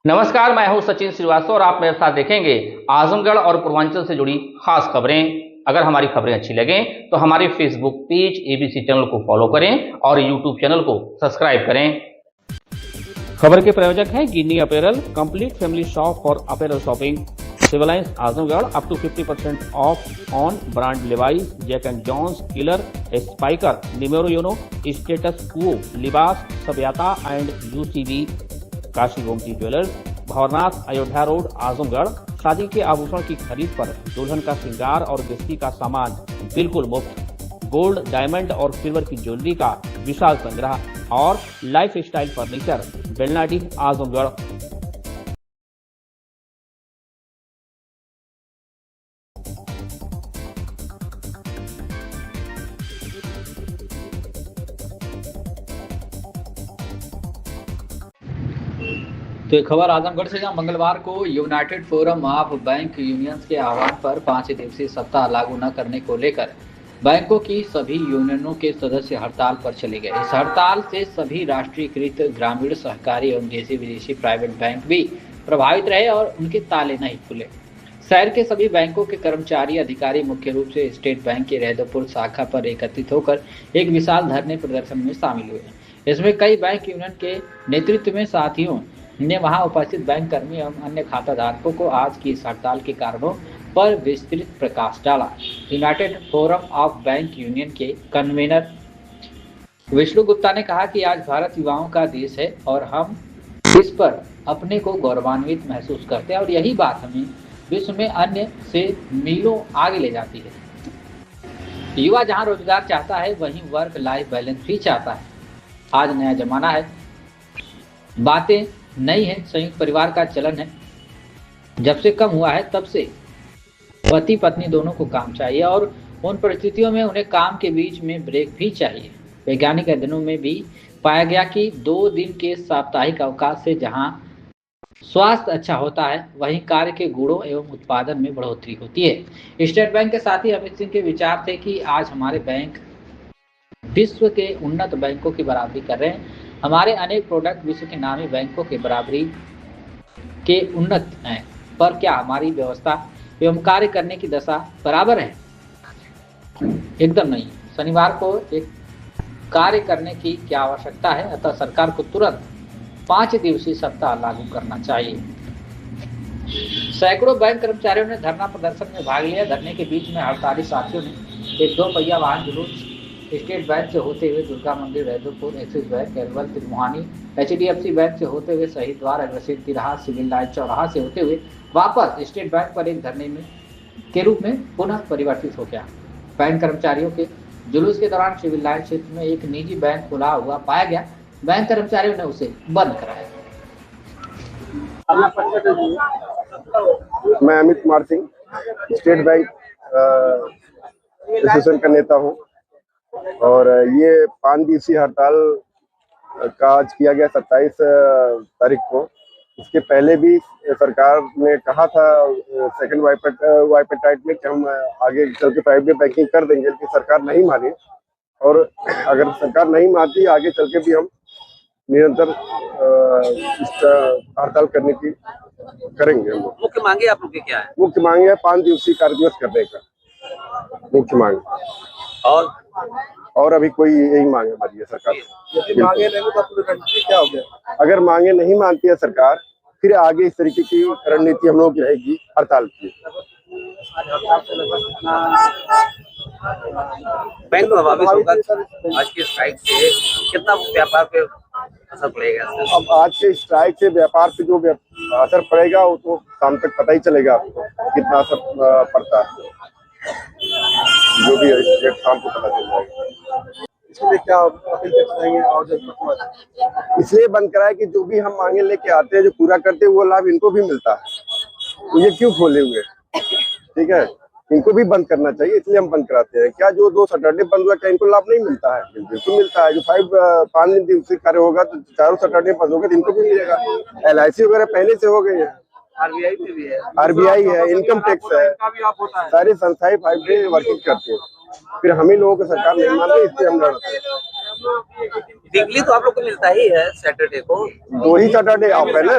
नमस्कार, मैं हूं सचिन श्रीवास्तव और आप मेरे साथ देखेंगे आजमगढ़ और पूर्वांचल से जुड़ी खास खबरें। अगर हमारी खबरें अच्छी लगें तो हमारे फेसबुक पेज एबीसी चैनल को फॉलो करें और यूट्यूब चैनल को सब्सक्राइब करें। खबर के प्रायोजक हैं Ginni apparel, complete family shop for apparel shopping, Civil Lines Azamgarh. Up to 50% off on brand Levi's, Jack and Jones, Killer, Spykar, Numero Uno, Status Quo, Libas, Sabhyata and UCB, Kashi Gomti jewellers, Bhawarnath, Ayodhya road, Azamgarh. शादी के आभूषण की खरीद पर दुल्हन का श्रृंगार और गृहस्थी का सामान बिल्कुल मुफ्त। गोल्ड, डायमंड और सिल्वर की ज्वेलरी का विशाल संग्रह और life style furniture, Belnadih, Azamgarh. तो एक खबर आजमगढ़ से, जहां मंगलवार को United forum of bank unions के आह्वान पर 5 दिवसीय सप्ताह लागू न करने को लेकर बैंकों की सभी यूनियनों के सदस्य हड़ताल पर चले गए। इस हड़ताल से सभी राष्ट्रीयकृत ग्रामीण, सहकारी एवं देशी विदेशी प्राइवेट बैंक भी प्रभावित रहे और उनके ताले नहीं खुले। शहर के सभी बैंकों के कर्मचारी, अधिकारी मुख्य रूप से स्टेट बैंक के रहदोपुर शाखा पर एकत्रित होकर एक विशाल धरने प्रदर्शन में शामिल हुए। इसमें कई बैंक यूनियन के नेतृत्व में साथियों ने वहां उपस्थित बैंक कर्मी एवं अन्य खाता धारकों को आज की इस हड़ताल के कारणों पर विस्तृत प्रकाश डाला। United forum of bank union के कन्वीनर विष्णु गुप्ता ने कहा कि आज भारत युवाओं का देश है और हम इस पर अपने को गौरवान्वित महसूस करते हैं और यही बात हमें विश्व में अन्य से मीलों आगे ले जाती है। युवा जहां रोजगार चाहता है वहीं वर्क लाइफ बैलेंस भी चाहता है। आज नया जमाना है, बातें नहीं है, संयुक्त परिवार का चलन है। जब से कम हुआ है तब से पति पत्नी दोनों को काम चाहिए और उन परिस्थितियों में उन्हें काम के बीच में ब्रेक भी चाहिए। वैज्ञानिक अध्ययनों में भी पाया गया कि 2 दिन के साप्ताहिक अवकाश से जहां स्वास्थ्य अच्छा होता है वहीं कार्य के गुणों एवं उत्पादन में बढ़ोतरी होती है। स्टेट बैंक के साथी अमित सिंह के विचार थे कि आज हमारे बैंक विश्व के उन्नत बैंकों की बराबरी कर रहे हैं। हमारे अनेक प्रोडक्ट विश्व के नामी बैंकों के बराबरी के उन्नत हैं, पर क्या हमारी व्यवस्था एवं कार्य करने की दशा बराबर है? एकदम नहीं। शनिवार को एक कार्य करने की क्या आवश्यकता है, अतः सरकार को तुरंत 5 दिवसीय सप्ताह लागू करना चाहिए। सैकड़ों बैंक कर्मचारियों ने धरना प्रदर्शन में भाग लिया। धरने के बीच में हड़ताली साथियों ने एक 2 पहिया वाहन जुलूस स्टेट बैंक से होते हुए दुर्गा मंदिर, Rahdopur, Axis bank, Erwal, Trimohani, HDFC bank से होते हुए शहीद द्वार, अग्रसेन तिराहा, सिविल लाइन चौराहा से होते हुए वापस स्टेट बैंक पर एक धरने में के रूप में पुनः परिवर्तित हो गया। बैंक कर्मचारियों के जुलूस के दौरान सिविल लाइन क्षेत्र में एक निजी बैंक खुला हुआ पाया गया। बैंक कर्मचारियों ने उसे बंद कराया। मैं Amit Kumar Singh, state bank association का नेता हूँ और ये 5 दिवसीय हड़ताल का आज किया गया 27 तारीख को। इसके पहले भी सरकार ने कहा था सेकंड वाइपेटाइट में कि हम आगे चल के प्राइवेट बैंकिंग कर देंगे, लेकिन सरकार नहीं मानी और अगर सरकार नहीं मानती आगे चल के भी हम निरंतर हड़ताल करने की करेंगे। मुख्य मांगे आप लोग की क्या है? मुख्य मांगे है 5 दिवसीय कार्य दिवस करने का मुख्य मांग और अभी कोई यही मांग है हमारी सरकार। मांगे नहीं तो क्या हो गया? अगर मांगे नहीं मानती है सरकार, फिर आगे इस तरीके की रणनीति हम लोगों की रहेगी हड़ताल की। बैंक प्रभावित होगा आज के स्ट्राइक से, कितना व्यापार पे असर पड़ेगा? अब आज के स्ट्राइक से व्यापार पे जो असर पड़ेगा वो तो शाम तक पता ही चलेगा आपको कितना असर पड़ता है, जो भी है शाम को पता चल जाएगा। इसलिए क्या अपील करना चाहिए और इसलिए बंद कराए कि जो भी हम मांगे लेके आते हैं, जो पूरा करते हैं, वो लाभ इनको भी मिलता है। तो ये क्यों खोले हुए? ठीक है, इनको भी बंद करना चाहिए, इसलिए हम बंद कराते हैं। क्या जो 2 सैटरडे बंद हुआ क्या इनको लाभ नहीं मिलता है? बिल्कुल मिलता है। जो 5 दिवसीय कार्य होगा तो 4 सैटरडे बंद होगा तो इनको भी मिलेगा। LIC वगैरह पहले से हो गई है, RBI में भी है, RBI है, इनकम टैक्स है, सारी संस्थाएं 5 डे वर्किंग करती है। फिर हम ही लोगों को सरकार नहीं मान रही, इससे हम लड़ते हैं। वीकली तो आप लोग को मिलता ही है सैटरडे को। 2 ही सैटरडे ऑफ है ना,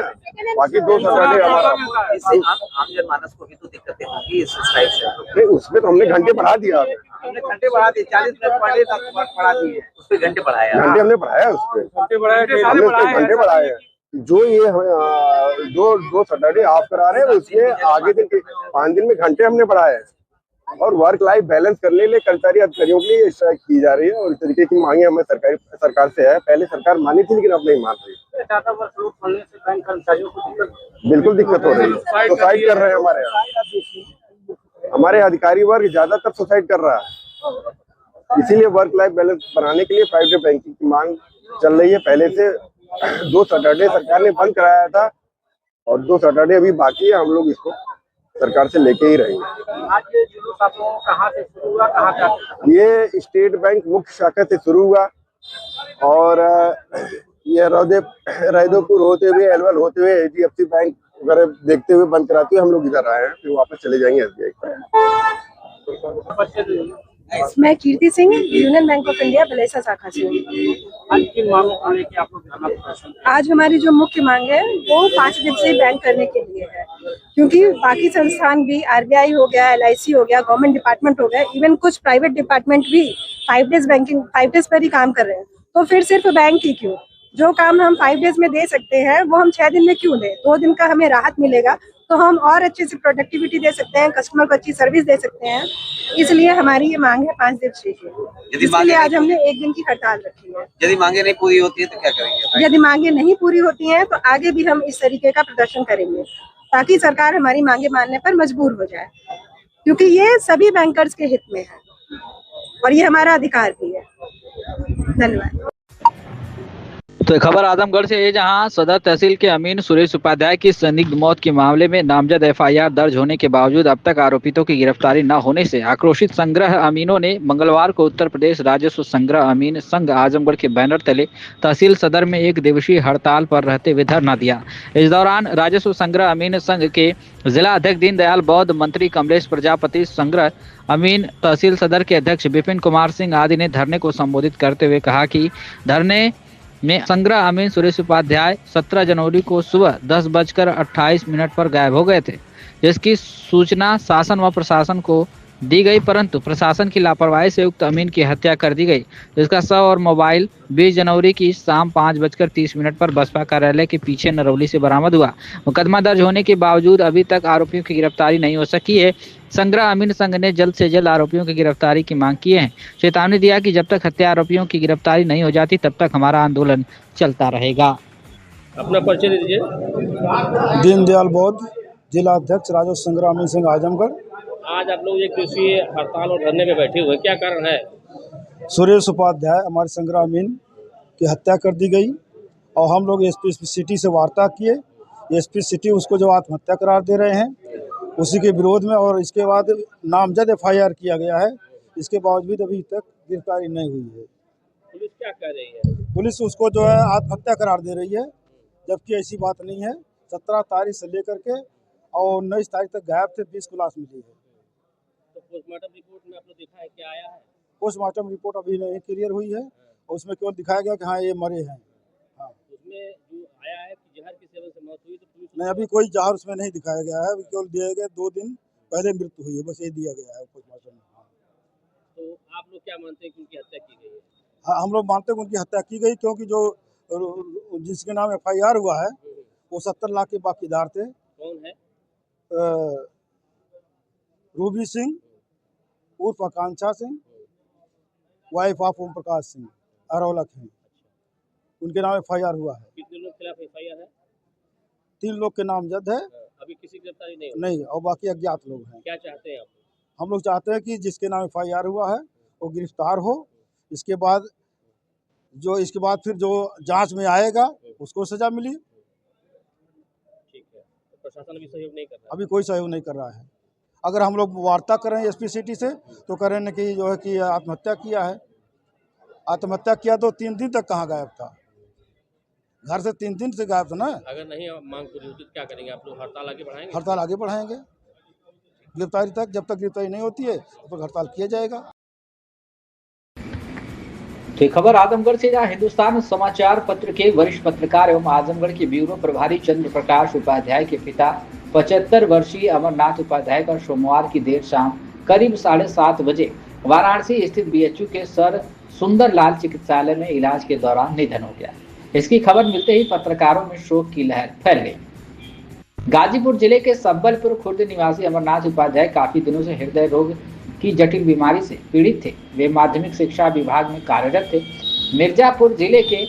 बाकी 2 सैटरडे हमारा। इससे आम जनमानस को भी तो दिक्कतें होंगी इस स्ट्राइक से। नहीं, उसमें तो हमने घंटे बढ़ा दिया, हमने घंटे बढ़ा दिए, 40 मिनट पढ़े, 10 मिनट बढ़ा दिए, उस पर घंटे बढ़ाया। घंटे हमने बढ़ाया, उस पर हमने उसके घंटे बढ़ाए हैं। जो ये दो सैटरडे ऑफ करा रहे हैं, उसमें आगे दिन के 5 दिन में घंटे हमने बढ़ाए हैं। और वर्क लाइफ बैलेंस करने के लिए कर्मचारी अधिकारियों के लिए स्ट्राइक की जा रही है, और इस तरीके की मांगे हमें सरकार से है। पहले सरकार मानी थी, लेकिन अब नहीं मान रही। ज्यादा वर्कलोड पड़ने से बैंक कर्मचारियों को बिल्कुल दिक्कत हो रही है, सुसाइड कर रहे हैं हमारे अधिकारी वर्ग, ज्यादातर सुसाइड कर रहा है। इसीलिए वर्क लाइफ बैलेंस बनाने के लिए 5 डे बैंकिंग की मांग चल रही है। पहले से 2 सैटरडे सरकार ने बंद कराया था, और 2 सैटरडे अभी बाकी है। हम लोग इसको सरकार से लेके ही रहेंगे। आज ये जुलूस आप लोगों को कहाँ से शुरू हुआ, कहाँ का? ये स्टेट बैंक मुख्य शाखा से शुरू हुआ, और ये रायदोपुर होते हुए, एलवल होते हुए, HDFC बैंक वगैरह देखते हुए बंद कराते हुए हम लोग इधर आए हैं, फिर वापस चले जाएंगे SBI पर। मैं Kirti Singh, Union Bank of India Balesa शाखा से हूँ। आज किन मांगों को लेकर आप लोग धरना प्रदर्शन? आज हमारी जो मुख्य मांग है वो 5 दिवसीय बैंक करने के लिए है, क्योंकि बाकी संस्थान भी, RBI हो गया, LIC हो गया, गवर्नमेंट डिपार्टमेंट हो गया, इवन कुछ प्राइवेट डिपार्टमेंट भी 5 डेज पर ही काम कर रहे हैं। तो फिर सिर्फ बैंक ही क्यों? जो काम हम 5 डेज में दे सकते हैं वो हम 6 दिन में क्यों दें? 2 दिन का हमें राहत मिलेगा तो हम और अच्छे से प्रोडक्टिविटी दे सकते हैं, कस्टमर को अच्छी सर्विस दे सकते हैं। इसलिए हमारी ये मांग है 5 दिवसीय की। इसलिए आज हमने 1 दिन की हड़ताल रखी है। यदि मांगे नहीं पूरी होती है तो क्या करेंगे? यदि मांगे नहीं पूरी होती हैं तो आगे भी हम इस तरीके का प्रदर्शन करेंगे, ताकि सरकार हमारी मांगे मानने पर मजबूर हो जाए, क्योंकि ये सभी बैंकर्स के हित में है और ये हमारा अधिकार भी है। धन्यवाद। तो खबर आजमगढ़ से है, जहां सदर तहसील के अमीन सुरेश उपाध्याय की संदिग्ध मौत के मामले में नामजद FIR दर्ज होने के बावजूद अब तक आरोपितों की गिरफ्तारी न होने से आक्रोशित संग्रह अमीनों ने मंगलवार को उत्तर प्रदेश राजस्व संग्रह अमीन संघ आजमगढ़ के बैनर तले तहसील सदर में 1 दिवसीय हड़ताल पर रहते हुए धरना दिया। इस दौरान राजस्व संग्रह अमीन संघ के जिला अध्यक्ष दीनदयाल बौद्ध, मंत्री कमलेश प्रजापति, संग्रह अमीन तहसील सदर के अध्यक्ष विपिन कुमार सिंह आदि ने धरने को संबोधित करते हुए कहा कि धरने में संग्रह अमीन सुरेश उपाध्याय 17 जनवरी को सुबह 10:28 पर गायब हो गए थे, जिसकी सूचना शासन व प्रशासन को दी गई, परंतु प्रशासन की लापरवाही से उक्त अमीन की हत्या कर दी गई, जिसका शव और मोबाइल 20 जनवरी की शाम 5:30 पर बसपा कार्यालय के पीछे नरौली से बरामद हुआ। मुकदमा दर्ज होने के बावजूद अभी तक आरोपियों की गिरफ्तारी नहीं हो सकी है। संग्रह अमीन संघ ने जल्द से जल्द आरोपियों की गिरफ्तारी की मांग की है। चेतावनी दिया कि जब तक हत्या आरोपियों की गिरफ्तारी नहीं हो जाती तब तक हमारा आंदोलन चलता रहेगा। अपना परिचय दे दीजिए। दीनदयाल बौद्ध, जिला अध्यक्ष राजस्व संग्रह अमीन सिंह आजमगढ़। आज आप लोग 1 दिवसीय हड़ताल और धरने में बैठे हुए, क्या कारण है? सुरेश उपाध्याय हमारे संग्रह अमीन की हत्या कर दी गई और हम लोग SP सिटी से वार्ता किए। SP सिटी उसको जो आत्महत्या करार दे रहे हैं, उसी के विरोध में, और इसके बाद नामजद FIR किया गया है। इसके बावजूद अभी तक गिरफ्तारी नहीं हुई है। पुलिस क्या कह रही है? पुलिस उसको जो है आत्महत्या करार दे रही है, जबकि ऐसी बात नहीं है। 17 तारीख से लेकर के और 19 तारीख तक गायब थे, 20 को लाश मिली है। तो पोस्टमार्टम रिपोर्ट में आप लोग दिखा है, क्या आया है? पोस्टमार्टम रिपोर्ट अभी नहीं क्लियर हुई है, और उसमें केवल दिखाया गया कि हाँ ये मरे हैं। हाँ, उसमें जो आया है कि जहर के सेवन से मौत हुई, तो पुलिस नहीं, अभी कोई जहर उसमें नहीं दिखाया गया है। केवल दिए गए 2 दिन पहले मृत्यु हुई है, बस ये दिया गया है पोस्टमार्टम में। तो आप लोग क्या मानते हैं कि उनकी हत्या की गई है? हाँ, हम लोग मानते हैं कि उनकी हत्या की गई, क्योंकि जो जिसके नाम FIR हुआ है वो 70 लाख के बाकीदार थे। कौन है? रूबी सिंह उर्फ आकांक्षा सिंह, वाइफ ऑफ ओम प्रकाश सिंह, अरौलक हैं। उनके नाम FIR हुआ है। कितने लोग खिलाफ FIR है? 3 लोग के नामजद है। अभी किसी की गिरफ्तारी नहीं हुई? नहीं, और बाकी अज्ञात लोग हैं। क्या चाहते हैं आप? हम लोग चाहते हैं कि जिसके नाम FIR हुआ है वो गिरफ्तार हो। इसके बाद फिर जो जांच में आएगा उसको सजा मिली। ठीक है, तो प्रशासन अभी सहयोग नहीं कर रहा? अभी कोई सहयोग नहीं कर रहा है। अगर हम लोग वार्ता करें SP सिटी से तो कह रहे हैं कि जो है कि आत्महत्या किया है। आत्महत्या किया तो 3 दिन तक कहाँ गायब था? घर से 3 दिन से गायब था ना। अगर नहीं मांग पूरी होती तो क्या करेंगे आप लोग? हड़ताल आगे बढ़ाएंगे? हड़ताल आगे बढ़ाएंगे गिरफ्तारी तक। जब तक गिरफ्तारी नहीं होती है तब तक हड़ताल किया जाएगा। तो खबर आजमगढ़ से, जहां हिंदुस्तान समाचार पत्र के वरिष्ठ पत्रकार एवं आजमगढ़ के ब्यूरो प्रभारी चंद्र प्रकाश उपाध्याय के पिता 75 वर्षीय अमरनाथ उपाध्याय का सोमवार की देर शाम करीब 7:30 बजे वाराणसी स्थित बीएचयू के सर सुंदरलाल चिकित्सालय में इलाज के दौरान निधन हो गया। इसकी खबर मिलते ही पत्रकारों में शोक की लहर फैल गई। गाजीपुर जिले के संबलपुर खुर्द निवासी अमरनाथ उपाध्याय काफी दिनों से हृदय रोग की जटिल बीमारी से पीड़ित थे। वे माध्यमिक शिक्षा विभाग में कार्यरत थे। मिर्जापुर जिले के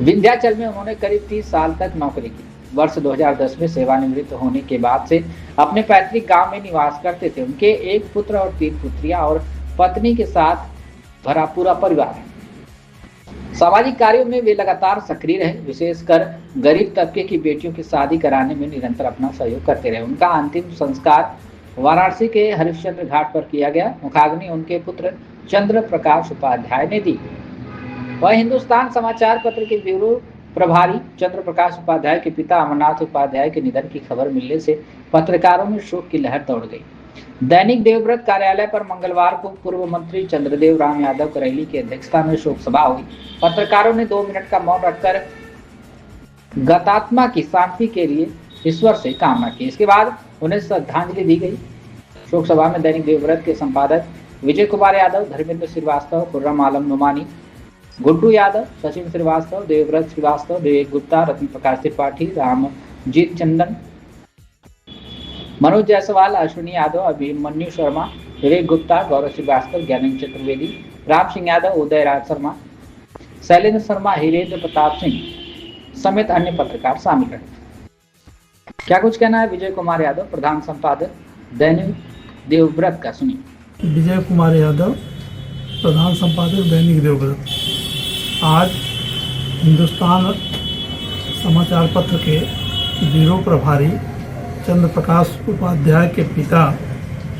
विंध्याचल में उन्होंने करीब 30 साल तक नौकरी की। वर्ष 2010 में सेवानिवृत्त होने के बाद से अपने पैतृक गांव में निवास करते थे। उनके एक पुत्र और 3 पुत्रियां और पत्नी के साथ भरा पूरा परिवार है। सामाजिक कार्यों में वे लगातार सक्रिय रहे, विशेषकर गरीब तबके की बेटियों की शादी कराने में निरंतर अपना सहयोग करते रहे। उनका अंतिम संस्कार वाराणसी के हरिश्चंद्र घाट पर किया गया। मुखाग्नि उनके पुत्र चंद्र प्रकाश उपाध्याय ने दी। वह हिंदुस्तान समाचार पत्र के ब्यूरो प्रभारी चंद्र प्रकाश उपाध्याय के पिता अमरनाथ उपाध्याय के निधन की खबर मिलने से पत्रकारों में शोक की लहर दौड़ गई। दैनिक देवव्रत कार्यालय पर मंगलवार को पूर्व मंत्री चंद्रदेव राम यादव करैली की अध्यक्षता में शोक सभा हुई। पत्रकारों ने 2 मिनट का मौन रखकर गतात्मा की शांति के लिए ईश्वर से कामना की। इसके बाद उन्हें श्रद्धांजलि दी गई। शोक सभा में दैनिक देवव्रत के संपादक विजय कुमार यादव, धर्मेंद्र श्रीवास्तव, खुर्रम आलम नुमानी, गुड्डू यादव, सचिन श्रीवास्तव, देवव्रत श्रीवास्तव, विवेक गुप्ता, रत्न प्रकाश त्रिपाठी, रामजीत चंदन, मनोज जायसवाल, अश्विनी यादव, अभिमन्यु शर्मा, विवेक गुप्ता, गौरव श्रीवास्तव, ज्ञानेंद्र चतुर्वेदी, राम सिंह यादव, उदय राज शर्मा, शैलेंद्र शर्मा, हिरेंद्र प्रताप सिंह समेत अन्य पत्रकार शामिल रहे। क्या कुछ कहना है विजय कुमार यादव, प्रधान संपादक दैनिक देवव्रत का, सुनिए। विजय कुमार यादव, प्रधान संपादक दैनिक देवव्रत। आज हिंदुस्तान समाचार पत्र के ब्यूरो प्रभारी चंद्र प्रकाश उपाध्याय के पिता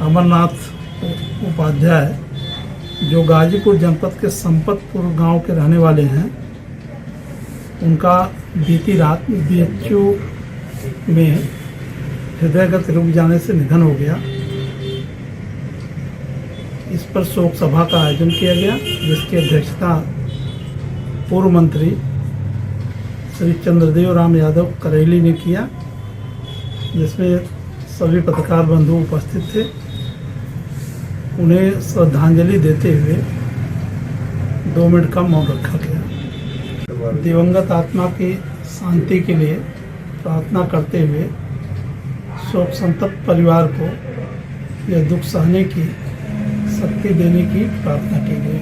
अमरनाथ उपाध्याय, जो गाजीपुर जनपद के संपतपुर गांव के रहने वाले हैं, उनका बीती रात बीएचयू में हृदयगत रुक जाने से निधन हो गया। इस पर शोक सभा का आयोजन किया गया, जिसकी अध्यक्षता पूर्व मंत्री श्री चंद्रदेव राम यादव करैली ने किया, जिसमें सभी पत्रकार बंधु उपस्थित थे। उन्हें श्रद्धांजलि देते हुए 2 मिनट का मौन रखा गया। दिवंगत आत्मा की शांति के लिए प्रार्थना करते हुए शोक संतप्त परिवार को यह दुख सहने की शक्ति देने की प्रार्थना की गई।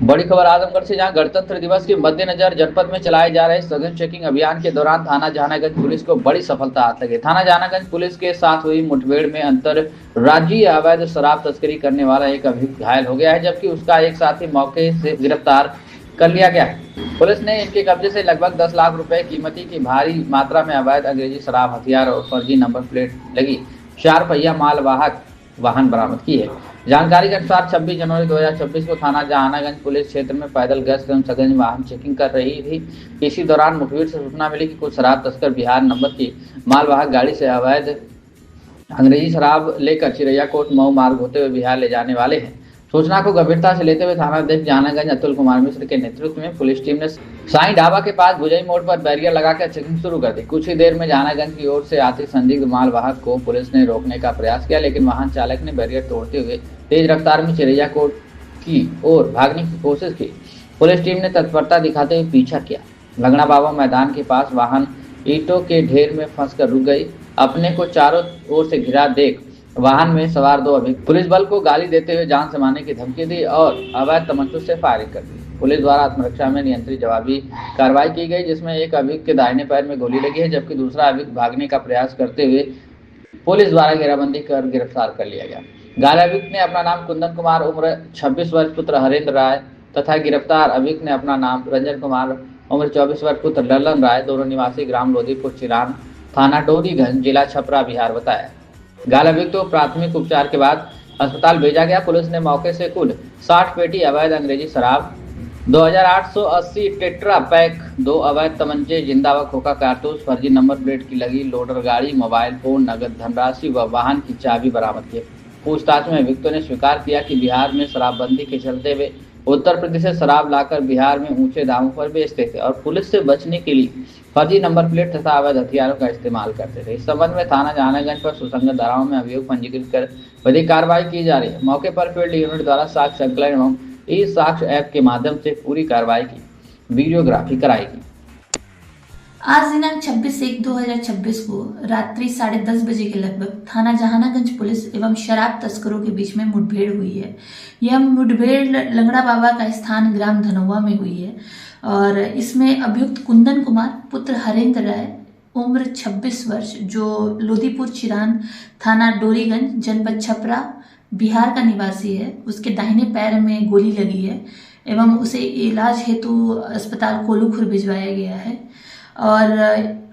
बड़ी खबर आजमगढ़ से, जहां गणतंत्र दिवस के मद्देनजर जनपद में चलाए जा रहे सघन चेकिंग अभियान के दौरान थाना जहानागंज पुलिस को बड़ी सफलता हाथ लगी। थाना जहानागंज पुलिस के साथ हुई मुठभेड़ में अंतर राज्यीय अवैध शराब तस्करी करने वाला एक अभियुक्त घायल हो गया है, जबकि उसका एक साथी मौके से गिरफ्तार कर लिया गया है। पुलिस ने इनके कब्जे से लगभग 10 लाख रुपए कीमती की भारी मात्रा में अवैध अंग्रेजी शराब, हथियार और फर्जी नंबर प्लेट लगी 4 पहिया मालवाहक वाहन बरामद की है। जानकारी के अनुसार 26 जनवरी 2026 को थाना जहानागंज पुलिस क्षेत्र में पैदल गश्त एवं सघन वाहन चेकिंग कर रही थी। इसी दौरान मुठभेड़ से सूचना मिली कि कुछ शराब तस्कर बिहार नंबर की मालवाहक गाड़ी से अवैध अंग्रेजी शराब लेकर चिरैयाकोट मऊ मार्ग होते हुए बिहार ले जाने वाले हैं। सूचना को गंभीरता से लेते हुए थानाध्यक्ष जहानागंज अतुल कुमार मिश्र के नेतृत्व में पुलिस टीम ने साईं ढाबा के पास भुजई मोड़ पर बैरियर लगाकर चेकिंग शुरू कर दी। कुछ ही देर में जहानागंज की ओर से आते संदिग्ध मालवाहक को पुलिस ने रोकने का प्रयास किया, लेकिन वाहन चालक ने बैरियर तोड़ते हुए तेज रफ्तार में चिरैयाकोट की ओर भागने की कोशिश की। पुलिस टीम ने तत्परता दिखाते हुए पीछा किया। लंगड़ा बाबा मैदान के पास वाहन ईंटों के ढेर में फंसकर रुक गई। अपने को चारों ओर से घिरा देख वाहन में सवार 2 अभियुक्त पुलिस बल को गाली देते हुए जान से मारने की धमकी दी और अवैध तमंचों से फायरिंग कर दी। पुलिस द्वारा आत्मरक्षा में नियंत्रित जवाबी कार्रवाई की गई, जिसमें एक अभियुक्त के दाहिने पैर में गोली लगी है, जबकि दूसरा अभियुक्त भागने का प्रयास करते हुए पुलिस द्वारा घेराबंदी कर गिरफ्तार कर लिया गया। घायल अभियुक्त ने अपना नाम कुंदन कुमार उम्र 26 वर्ष पुत्र हरेंद्र राय तथा गिरफ्तार अभियुक्त ने अपना नाम रंजन कुमार उम्र 24 वर्ष पुत्र ललन राय, दोनों निवासी ग्राम लोधीपुर चिरान, थाना डोरीगंज, जिला छपरा, बिहार बताया। घायल अभियुक्त को प्राथमिक उपचार के बाद अस्पताल भेजा गया। पुलिस ने मौके से कुल 60 पेटी अवैध अंग्रेजी शराब, 2880 टेट्रा पैक, 2 अवैध तमंचे, जिंदा व खोखा कारतूस, फर्जी नंबर प्लेट की लगी लोडर गाड़ी, मोबाइल फोन, नगद धनराशि व वाहन की चाबी बरामद की। पूछताछ में अभियुक्तों ने स्वीकार किया कि बिहार में शराबबंदी के चलते वे उत्तर प्रदेश से शराब लाकर बिहार में ऊंचे दामों पर बेचते थे और पुलिस से बचने के लिए फर्जी नंबर प्लेट तथा अवैध हथियारों का इस्तेमाल करते थे। इस संबंध में थाना जहानागंज पर सुसंगत धाराओं में अभियोग पंजीकृत कर विधिक कार्रवाई की जा रही है। मौके पर फील्ड यूनिट द्वारा साक्ष्य संकलन एवं ई साक्ष्य ऐप के माध्यम से पूरी कार्रवाई की वीडियोग्राफी कराएगी। आज दिनांक 26/1/2026 को रात्रि 10:30 बजे के लगभग थाना जहानागंज पुलिस एवं शराब तस्करों के बीच में मुठभेड़ हुई है। यह मुठभेड़ लंगड़ा बाबा का स्थान ग्राम धनोवा में हुई है और इसमें अभियुक्त कुंदन कुमार पुत्र हरेंद्र राय उम्र 26 वर्ष जो लोदीपुर चिरान थाना डोरीगंज जनपद छपरा बिहार का निवासी है, उसके दाहिने पैर में गोली लगी है एवं उसे इलाज हेतु अस्पताल कोलूखुर भिजवाया गया है। और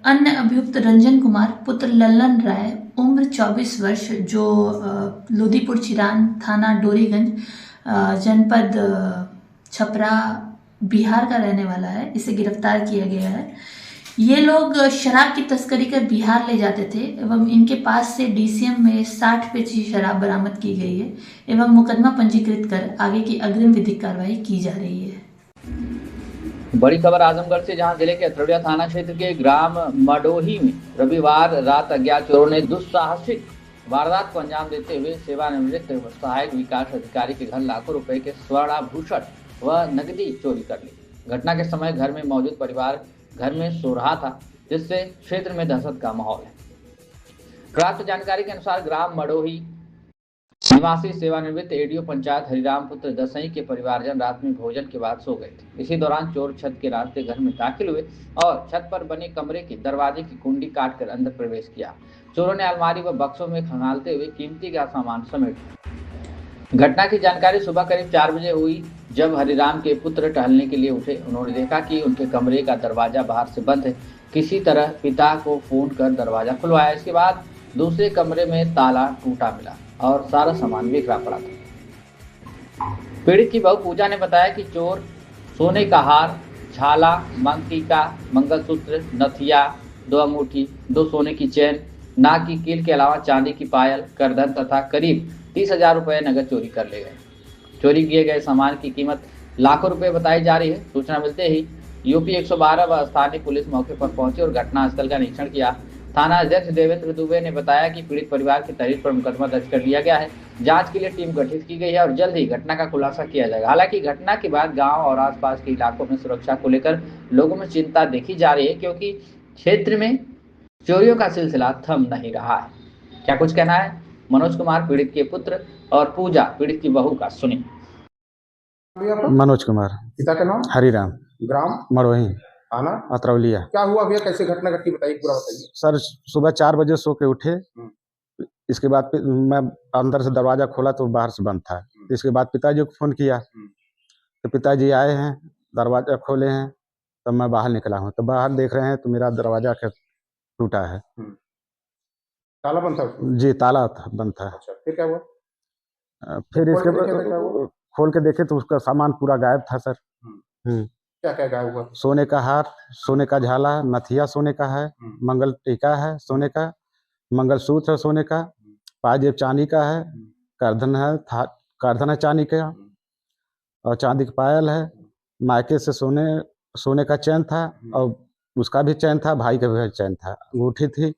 अन्य अभियुक्त रंजन कुमार पुत्र लल्लन राय उम्र 24 वर्ष जो लोदीपुर चिरान थाना डोरीगंज जनपद छपरा बिहार का रहने वाला है, इसे गिरफ्तार किया गया है। ये लोग शराब की तस्करी कर बिहार ले जाते थे एवं इनके पास से डीसीएम में 60 पेटी शराब बरामद की गई है एवं मुकदमा पंजीकृत कर आगे की अग्रिम विधिक कार्रवाई की जा रही है। बड़ी खबर आजमगढ़ से, जहां जिले के अथरौलिया थाना क्षेत्र के ग्राम मडोही में रविवार रात अज्ञात चोरों ने दुस्साहसिक वारदात को अंजाम देते हुए सेवानिवृत्त सहायक विकास अधिकारी के घर लाखों रुपए के स्वर्णाभूषण व नकदी चोरी कर ली। घटना के समय घर में मौजूद परिवार घर में सो रहा था, जिससे क्षेत्र में दहशत का माहौल है। प्राप्त जानकारी के अनुसार ग्राम मडोही निवासी सेवानिवृत्त एडीओ पंचायत हरिराम पुत्र दसई के परिवारजन रात में भोजन के बाद सो गए थे। इसी दौरान चोर छत के रास्ते घर में दाखिल हुए और छत पर बने कमरे के दरवाजे की कुंडी काटकर अंदर प्रवेश किया। चोरों ने अलमारी व बक्सों में खंगालते हुए कीमती का सामान समेट। घटना की जानकारी सुबह करीब 4 बजे हुई, जब हरिराम के पुत्र टहलने के लिए उठे। उन्होंने देखा कि उनके कमरे का दरवाजा बाहर से बंद है। किसी तरह पिता को फोन कर दरवाजा खुलवाया। इसके बाद दूसरे कमरे में ताला टूटा मिला और सारा सामान बिखरा पड़ा था। पीड़ित की बहू पूजा ने बताया कि चोर सोने का हार, झाला, मांग टीका, मंगलसूत्र, नथिया, 2 अंगूठी, 2 सोने की चैन, नाक की कील के अलावा चांदी की पायल, करधन तथा करीब 30,000 रुपए नगद चोरी कर ले गए। चोरी किए गए सामान की कीमत लाखों रुपए बताई जा रही है। सूचना मिलते ही यूपी 112 व स्थानीय पुलिस मौके पर पहुंची और घटनास्थल का निरीक्षण किया। थाना अध्यक्ष देवेंद्र दुबे ने बताया कि पीड़ित परिवार की तहरीर पर मुकदमा दर्ज कर लिया गया है। जांच के लिए टीम गठित की गई है और जल्द ही घटना का खुलासा किया जाएगा। हालांकि घटना के बाद गांव और आसपास के इलाकों में सुरक्षा को लेकर लोगों में चिंता देखी जा रही है, क्योंकि क्षेत्र में चोरियों का सिलसिला थम नहीं रहा है। क्या कुछ कहना है मनोज कुमार पीड़ित के पुत्र और पूजा पीड़ित की बहू का, सुनिए। मनोज कुमार, पिता का नाम? हरिराम, ग्राम मड़ोही, आना अतरौलिया। क्या हुआ भैया, कैसे घटना घटी, बताइए, पूरा बताइए। सर सुबह 4 बजे सो के उठे। इसके बाद मैं अंदर से दरवाजा खोला तो बाहर से बंद था। इसके बाद पिताजी को फोन किया तो पिताजी आए हैं, दरवाजा खोले हैं, तब मैं बाहर निकला हूँ। तो बाहर देख रहे हैं तो मेरा दरवाजा टूटा है। ताला बंद था उसमें? जी, ताला बंद था। अच्छा, फिर क्या हुआ? फिर इसके बाद खोल के देखे तो उसका सामान पूरा गायब था सर। क्या क्या गायब हुआ? सोने का हार, सोने का झाला, नथिया सोने का है, मंगल टीका है सोने का, मंगलसूत्र है सोने का, पाजेब चांदी का है, करधन है, करधन है चांदी का और चांदी की पायल है। मायके से सोने का चैन था और उसका भी चैन था, भाई का भी चैन था, अंगूठी थी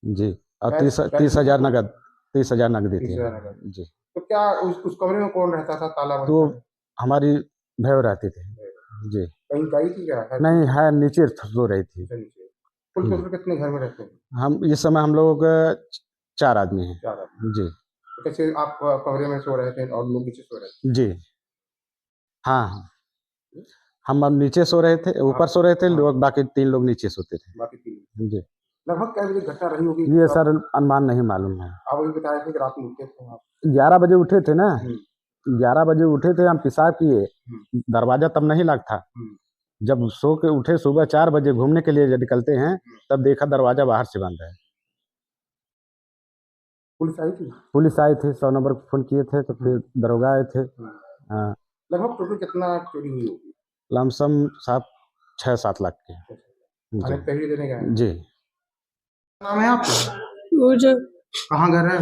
जी, और 30,000 नगद, 30,000 नगदी थी जी। तो क्या उस कमरे में कौन रहता था? ताला बंद? तो हमारी भैया रहती थी जी। कहीं गई थी क्या? नहीं है, नीचे सो रही थी। कुल टोटल कितने घर में रहते हैं? हम इस समय हम लोग 4 आदमी हैं। 4 आदमी जी। तो कैसे आप कमरे में सो रहे थे और लोग नीचे सो रहे थे? जी हाँ, हम नीचे सो रहे थे, ऊपर सो रहे थे लोग, बाकी 3 लोग नीचे सोते थे। बाकी 3 जी। लगभग क्या बजे घटना रही होगी? ये सर अनुमान नहीं मालूम है। आप अभी बताया थे कि रात में उठे थे आप? 11 बजे उठे थे ना, 11 बजे उठे थे, हम पेशाब किए, दरवाजा तब नहीं लॉक था। जब सो के उठे सुबह 4 बजे घूमने के लिए जब निकलते हैं तब देखा दरवाजा बाहर से बंद है। पुलिस आई थी? पुलिस आई थी, 100 नंबर फोन किए थे तो फिर दरोगा आए थे। हाँ। लगभग टोटल कितना चोरी हुई होगी? लमसम साहब 6-7 लाख के। थाने तहरीर देने गए? जी। नाम है आपका? वो जो कहाँ घर है?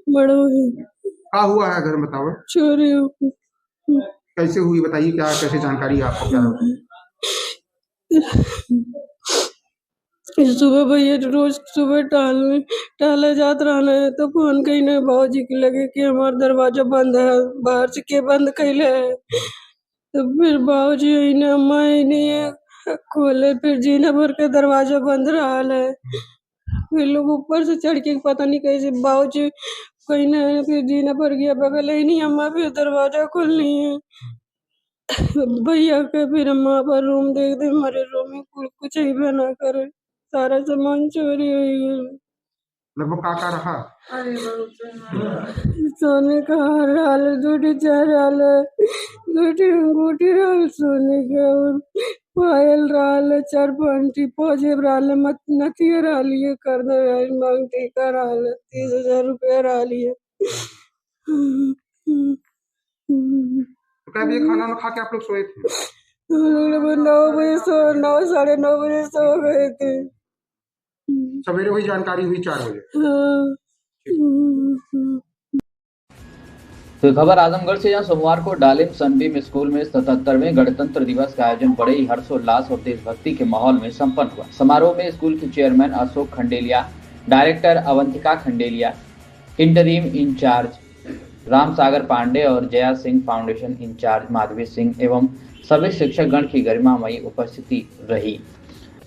बड़ो है। क्या हुआ है घर में बताओ? चोरी हो गई। कैसे हुई बताइए, क्या कैसे जानकारी है आपको? क्या सुबह भैया रोज सुबह टहले जात रहना है तो फोन कही नहीं भाजी के लगे कि हमारा दरवाजा बंद है, बाहर से के बंद कैले है। तो फिर बाबूजी ने अम्मा नहीं खोले, फिर जीना भर के दरवाजा बंद रहा है। फिर लोग ऊपर से चढ़ के पता नहीं कैसे बाबूजी कहीं ना, फिर जीना भर गया बगल ही नहीं, अम्मा फिर दरवाजा खोलनी है भैया के। फिर अम्मा पर रूम देख दे, हमारे रूम में कुछ ही भी ना करे, सारा सामान चोरी हो गया। लगभग का रहा? सोने का हार डाल, 2 चार डाल, 2 अंगूठी डाल सोने का, और पायल डाल, 4 पौजेब डाल, नथिया डालिए, कर मांग टीका डाल, 30,000 रुपया डालिए। तो क्या खाना खा के आप लोग सोए थे? 9 साढ़े 9 बजे सो गए थे। सवेरे हुई जानकारी हुई 4 बजे। तो खबर आजमगढ़ से, जहां सोमवार को डालिम सनबीम स्कूल में 77वें गणतंत्र दिवस का आयोजन बड़े ही हर्षोल्लास और देशभक्ति के माहौल में संपन्न हुआ। समारोह में स्कूल के chairman Ashok Khandelia, director Avantika Khandelia, interim in charge Ram Sagar Pandey और जया सिंह फाउंडेशन इंचार्ज माधवी सिंह एवं सभी शिक्षकगण की गरिमामयी उपस्थिति रही।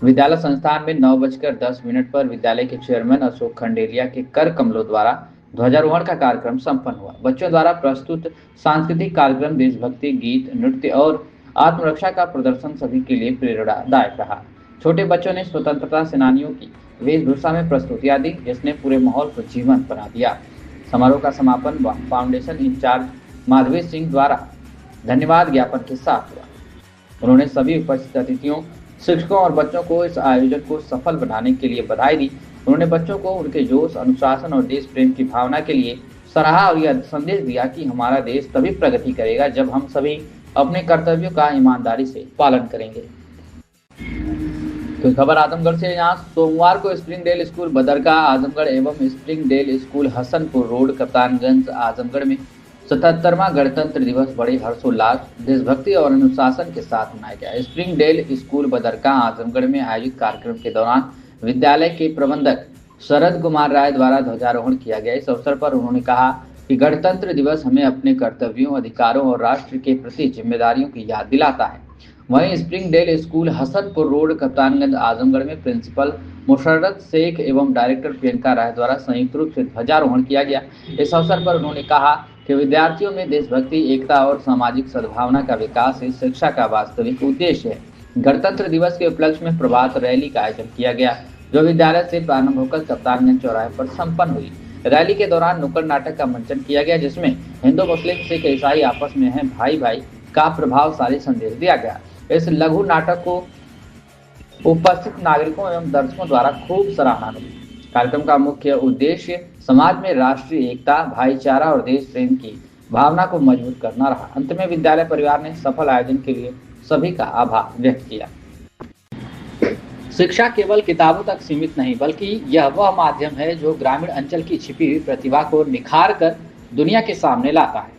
विद्यालय संस्थान में 9:10 पर विद्यालय के चेयरमैन अशोक खंडेलिया के कर कमलों द्वारा ध्वजारोहण का कार्यक्रम संपन्न हुआ। बच्चों द्वारा प्रस्तुत सांस्कृतिक कार्यक्रम, देशभक्ति गीत, नृत्य और आत्मरक्षा का प्रदर्शन सभी के लिए प्रेरणादायक रहा। छोटे बच्चों ने स्वतंत्रता सेनानियों की वेशभूषा में प्रस्तुतियां दी, जिसने पूरे माहौल को जीवंत बना दिया। समारोह का समापन फाउंडेशन इंचार्ज माधवी सिंह द्वारा धन्यवाद ज्ञापन के साथ हुआ। उन्होंने सभी उपस्थित अतिथियों, शिक्षकों और बच्चों को इस आयोजन को सफल बनाने के लिए बधाई दी। उन्होंने बच्चों को उनके जोश, अनुशासन और देश प्रेम की भावना के लिए सराहा और यह संदेश दिया कि हमारा देश तभी प्रगति करेगा जब हम सभी अपने कर्तव्यों का ईमानदारी से पालन करेंगे। तो खबर आजमगढ़ से, यहाँ सोमवार को स्प्रिंगडेल स्कूल बदरगाह आजमगढ़ एवं Springdale school Hasanpur road Kaptanganj Azamgarh में 77वां गणतंत्र दिवस बड़े हर्षोल्लास, देशभक्ति और अनुशासन के साथ मनाया गया। स्प्रिंगडेल स्कूल बदरगाह आजमगढ़ में आयोजित कार्यक्रम के दौरान विद्यालय के प्रबंधक शरद कुमार राय द्वारा ध्वजारोहण किया गया। इस अवसर पर उन्होंने कहा कि गणतंत्र दिवस हमें अपने कर्तव्यों, अधिकारों और राष्ट्र के प्रति जिम्मेदारियों की याद दिलाता है। वहीं Springdale school Hasanpur road Kaptanganj Azamgarh में प्रिंसिपल मुशर्रत शेख एवं डायरेक्टर प्रियंका राय द्वारा संयुक्त रूप से ध्वजारोहण किया गया। इस अवसर पर उन्होंने कहा कि विद्यार्थियों में देशभक्ति, एकता और सामाजिक सद्भावना का विकास ही शिक्षा का वास्तविक उद्देश्य है। गणतंत्र दिवस के उपलक्ष्य में प्रभात रैली का आयोजन किया गया, जो विद्यालय से प्रारंभ होकर कप्तानगंज चौराहे पर संपन्न हुई। रैली के दौरान नुक्कड़ नाटक का मंचन किया गया, जिसमें हिंदू, मुस्लिम, सिख, ईसाई आपस में हैं भाई भाई का प्रभावशाली संदेश दिया गया। इस लघु नाटक को उपस्थित नागरिकों एवं दर्शकों द्वारा खूब सराहना मिली। कार्यक्रम का मुख्य उद्देश्य समाज में राष्ट्रीय एकता, भाईचारा और देश प्रेम की भावना को मजबूत करना रहा। अंत में विद्यालय परिवार ने सफल आयोजन के लिए सभी का आभार व्यक्त किया। शिक्षा केवल किताबों तक सीमित नहीं, बल्कि यह वह माध्यम है जो ग्रामीण अंचल की छिपी हुई प्रतिभा को निखार कर दुनिया के सामने लाता है।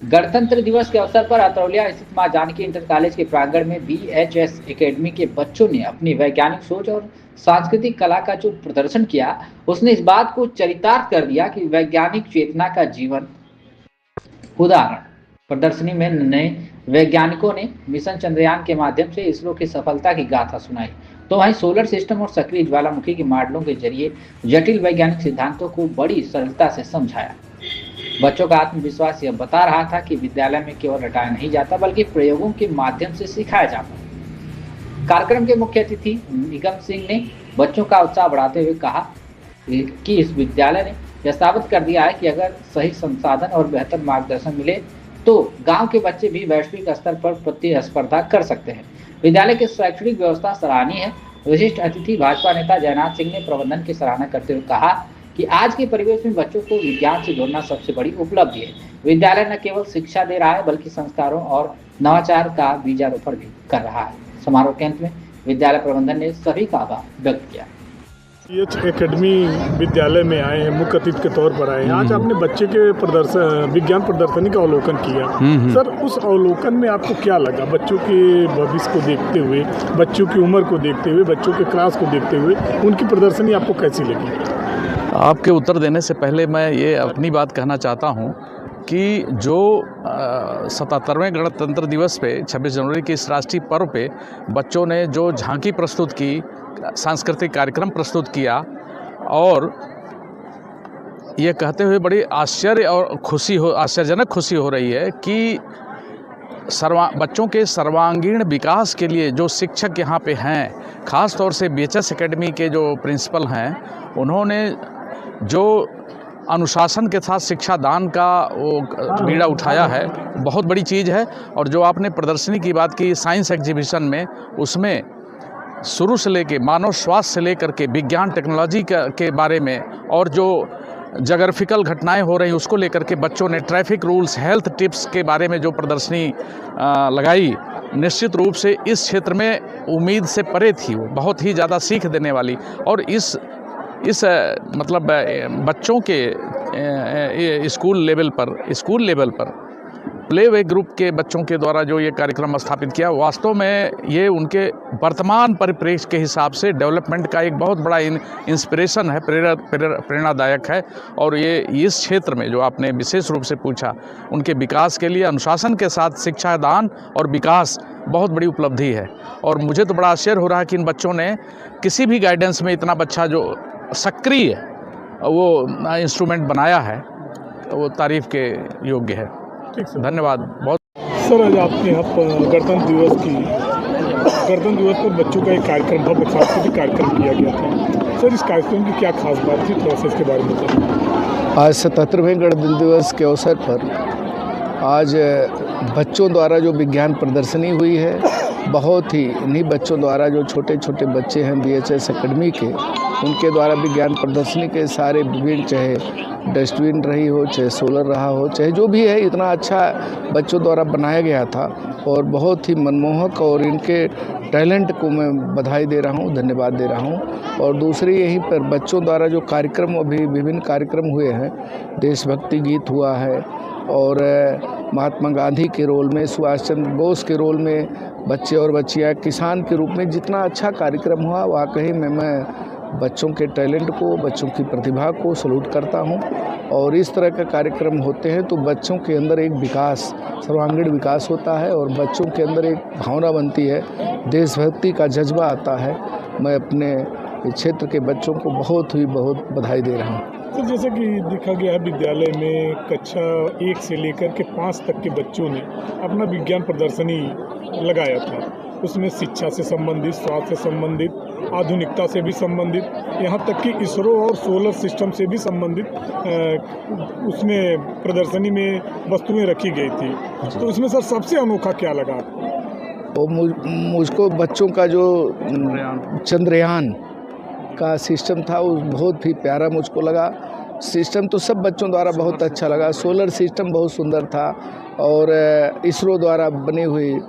गणतंत्र दिवस के अवसर पर अतरौलिया स्थित मां जानकी इंटर कॉलेज के प्रांगण में BHS एकेडमी के बच्चों ने अपनी वैज्ञानिक सोच और सांस्कृतिक कला का जो प्रदर्शन किया, उसने इस बात को चरितार्थ कर दिया कि वैज्ञानिक चेतना का जीवन उदाहरण। प्रदर्शनी में नए वैज्ञानिकों ने मिशन चंद्रयान के माध्यम से इसरो की सफलता की गाथा सुनाई, तो वहीं सोलर सिस्टम और सक्रिय ज्वालामुखी के मॉडलों के जरिए जटिल वैज्ञानिक सिद्धांतों को बड़ी सरलता से समझाया। बच्चों का आत्मविश्वास यह बता रहा था कि विद्यालय में केवल रटाया नहीं जाता, बल्कि प्रयोगों के माध्यम से सिखाया जाता है। कार्यक्रम के मुख्य अतिथि निगम सिंह ने बच्चों का उत्साह बढ़ाते हुए कहा कि इस विद्यालय ने यह साबित कर दिया है कि अगर सही संसाधन और बेहतर मार्गदर्शन मिले तो गांव के बच्चे भी वैश्विक स्तर पर प्रतिस्पर्धा कर सकते हैं। विद्यालय की शैक्षणिक व्यवस्था सराहनीय है। विशिष्ट अतिथि भाजपा नेता जयनाथ सिंह ने प्रबंधन की सराहना करते हुए कहा कि आज के परिवेश में बच्चों को विज्ञान से जोड़ना सबसे बड़ी उपलब्धि है। विद्यालय न केवल शिक्षा दे रहा है, बल्कि संस्कारों और नवाचार का बीजारोपण भी कर रहा है। समारोह के अंत में विद्यालय प्रबंधन ने सभी का आभार व्यक्त किया। PH एकेडमी विद्यालय में आए हैं, मुख्य अतिथि के तौर पर आए हैं। आज आपने बच्चे के विज्ञान प्रदर्शनी का अवलोकन किया। सर, उस अवलोकन में आपको क्या लगा? बच्चों के भविष्य को देखते हुए, बच्चों की उम्र को देखते हुए, बच्चों के क्लास को देखते हुए उनकी प्रदर्शनी आपको कैसी लगी? आपके उत्तर देने से पहले मैं ये अपनी बात कहना चाहता हूँ कि जो 77वें गणतंत्र दिवस पे 26 जनवरी के इस राष्ट्रीय पर्व पे बच्चों ने जो झांकी प्रस्तुत की, सांस्कृतिक कार्यक्रम प्रस्तुत किया, और ये कहते हुए बड़ी आश्चर्यजनक खुशी हो रही है कि बच्चों के सर्वांगीण विकास के लिए जो शिक्षक यहाँ पे हैं, ख़ास तौर से BHS एकेडमी के जो प्रिंसिपल हैं, उन्होंने जो अनुशासन के साथ शिक्षादान का वो बीड़ा उठाया है, बहुत बड़ी चीज़ है। और जो आपने प्रदर्शनी की बात की साइंस एग्जीबिशन में, उसमें शुरू से लेके मानव स्वास्थ्य से लेकर के विज्ञान टेक्नोलॉजी के बारे में, और जो जोग्राफिकल घटनाएं हो रही उसको लेकर के बच्चों ने, ट्रैफिक रूल्स, हेल्थ टिप्स के बारे में जो प्रदर्शनी लगाई, निश्चित रूप से इस क्षेत्र में उम्मीद से परे थी। वो बहुत ही ज़्यादा सीख देने वाली, और इस मतलब बच्चों के स्कूल लेवल पर प्ले वे ग्रुप के बच्चों के द्वारा जो ये कार्यक्रम स्थापित किया, वास्तव में ये उनके वर्तमान परिप्रेक्ष्य के हिसाब से डेवलपमेंट का एक बहुत बड़ा इंस्पिरेशन है, प्रेरणादायक है। और ये इस क्षेत्र में जो आपने विशेष रूप से पूछा, उनके विकास के लिए अनुशासन के साथ शिक्षादान और विकास बहुत बड़ी उपलब्धि है। और मुझे तो बड़ा आश्चर्य हो रहा है कि इन बच्चों ने किसी भी गाइडेंस में इतना बच्चा जो सक्रिय वो इंस्ट्रूमेंट बनाया है, वो तारीफ़ के योग्य है। धन्यवाद बहुत। सर, आज आपके यहाँ गणतंत्र दिवस पर बच्चों का एक कार्यक्रम, भव्य सांस्कृतिक कार्यक्रम किया गया था। सर, इस कार्यक्रम की क्या खास बात थी, थोड़ा सा इसके बारे में बताइए। आज 77वें गणतंत्र दिवस के अवसर पर आज बच्चों द्वारा जो विज्ञान प्रदर्शनी हुई है, बहुत ही इन्हीं बच्चों द्वारा, जो छोटे छोटे बच्चे हैं BHS एकेडमी के, उनके द्वारा विज्ञान प्रदर्शनी के सारे विभिन्न, चाहे डस्टबिन रही हो, चाहे सोलर रहा हो, चाहे जो भी है, इतना अच्छा बच्चों द्वारा बनाया गया था और बहुत ही मनमोहक। और इनके टैलेंट को मैं बधाई दे रहा हूँ, धन्यवाद दे रहा हूँ। और दूसरी यहीं पर बच्चों द्वारा जो कार्यक्रम, अभी विभिन्न कार्यक्रम हुए हैं, देशभक्ति गीत हुआ है, और महात्मा गांधी के रोल में, सुभाष चंद्र बोस के रोल में बच्चे और बच्चियाँ किसान के रूप में, जितना अच्छा कार्यक्रम हुआ, वाकई में मैं बच्चों के टैलेंट को, बच्चों की प्रतिभा को सैल्यूट करता हूं। और इस तरह के कार्यक्रम होते हैं तो बच्चों के अंदर एक विकास, सर्वांगीण विकास होता है, और बच्चों के अंदर एक भावना बनती है, देशभक्ति का जज्बा आता है। मैं अपने क्षेत्र के बच्चों को बहुत बधाई दे रहा हूँ। तो जैसे कि देखा गया है, विद्यालय में कक्षा 1 से लेकर के 5 तक के बच्चों ने अपना विज्ञान प्रदर्शनी लगाया था। उसमें शिक्षा से संबंधित, स्वास्थ्य से संबंधित, आधुनिकता से भी संबंधित, यहाँ तक कि इसरो और सोलर सिस्टम से भी संबंधित उसमें प्रदर्शनी में वस्तुएं रखी गई थी। तो उसमें सर सबसे अनोखा क्या लगा आपको? मुझको बच्चों का जो चंद्रयान का सिस्टम था, वो बहुत ही प्यारा मुझको लगा। सिस्टम तो सब बच्चों द्वारा बहुत अच्छा लगा। सोलर सिस्टम बहुत सुंदर था, और इसरो द्वारा बनी हुई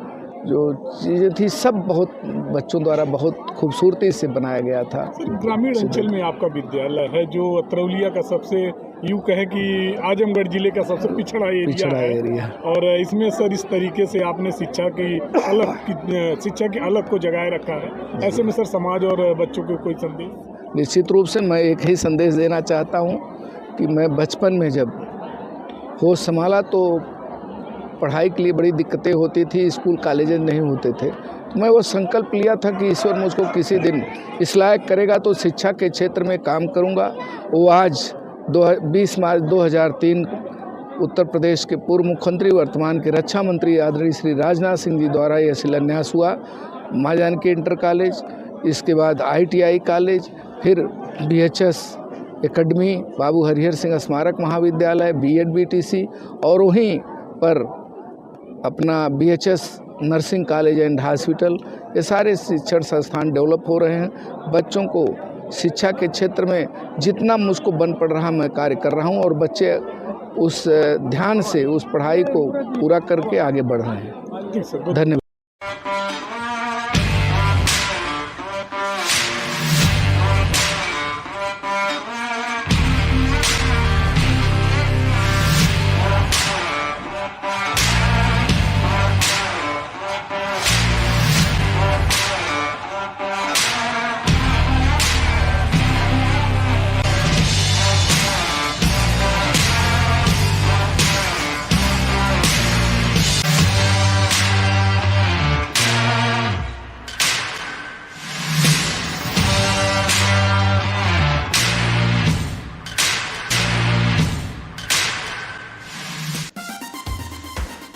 जो चीज़ें थी, सब बहुत बच्चों द्वारा बहुत खूबसूरती से बनाया गया था। ग्रामीण अंचल में आपका विद्यालय है, जो अतरौलिया का सबसे, यूँ कहे कि आजमगढ़ जिले का सबसे पिछड़ा एरिया है। और इसमें सर इस तरीके से आपने शिक्षा की अलग को जगाए रखा है। ऐसे में सर समाज और बच्चों को कोई संदेश? निश्चित रूप से मैं एक ही संदेश देना चाहता हूँ कि मैं बचपन में जब होश संभाला तो पढ़ाई के लिए बड़ी दिक्कतें होती थी, स्कूल कॉलेजेस नहीं होते थे। मैं वो संकल्प लिया था कि ईश्वर मुझको किसी दिन इस लायक करेगा तो शिक्षा के क्षेत्र में काम करूंगा। वो आज 20 मार्च 2003 उत्तर प्रदेश के पूर्व मुख्यमंत्री, वर्तमान के रक्षा मंत्री आदरणीय श्री राजनाथ सिंह जी द्वारा यह शिलान्यास हुआ। माँ जानकी इंटर कॉलेज, इसके बाद ITI कॉलेज, फिर BHS एकेडमी, बाबू हरिहर सिंह स्मारक महाविद्यालय, B.Ed BTC, और वहीं पर अपना BHS nursing college and hospital. ये सारे शिक्षण संस्थान डेवलप हो रहे हैं। बच्चों को शिक्षा के क्षेत्र में जितना मुझको बन पड़ रहा, मैं कार्य कर रहा हूं, और बच्चे उस ध्यान से उस पढ़ाई को पूरा करके आगे बढ़ रहे हैं। धन्यवाद।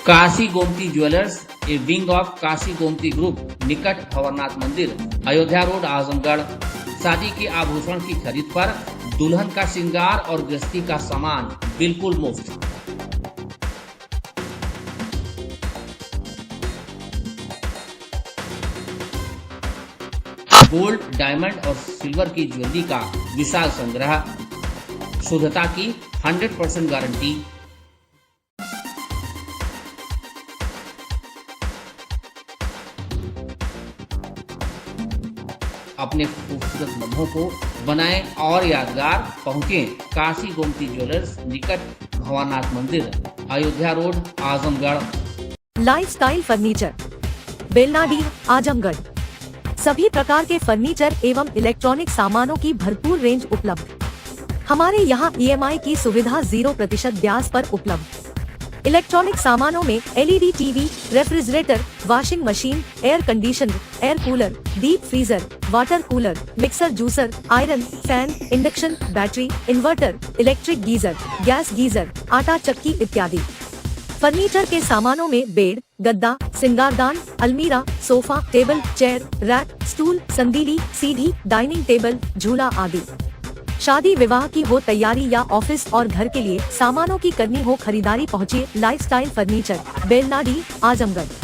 Kashi Gomti jewellers, A wing of Kashi Gomti group, निकट भंवरनाथ मंदिर, अयोध्या रोड, आजमगढ़। शादी के आभूषण की खरीद पर दुल्हन का श्रृंगार और गृहस्थी का सामान बिल्कुल मुफ्त। गोल्ड, डायमंड और सिल्वर की ज्वेलरी का विशाल संग्रह, शुद्धता की 100% गारंटी। अपने खूबसूरत लम्हों को बनाएं और यादगार। पहुंचे काशी गोमती ज्वेलर्स, निकट भंवरनाथ मंदिर, Ayodhya road, Azamgarh. Lifestyle furniture, Belnadih, Azamgarh. सभी प्रकार के फर्नीचर एवं इलेक्ट्रॉनिक सामानों की भरपूर रेंज उपलब्ध। हमारे यहाँ EMI की सुविधा 0% ब्याज पर उपलब्ध। इलेक्ट्रॉनिक सामानों में LED TV, refrigerator, washing machine, air conditioner, air cooler, deep freezer, water cooler, mixer juicer, iron, fan, induction, battery, inverter, electric geyser, gas geyser, आटा चक्की इत्यादि। फर्नीचर के सामानों में बेड, गद्दा, सिंगारदान, अलमीरा, sofa, table, chair, rack, stool, संदीली, सीढ़ी, डाइनिंग टेबल, झूला आदि। शादी विवाह की हो तैयारी या ऑफिस और घर के लिए सामानों की करनी हो खरीदारी, पहुंचिए लाइफस्टाइल फर्नीचर, बेलनाडीह, आजमगढ़।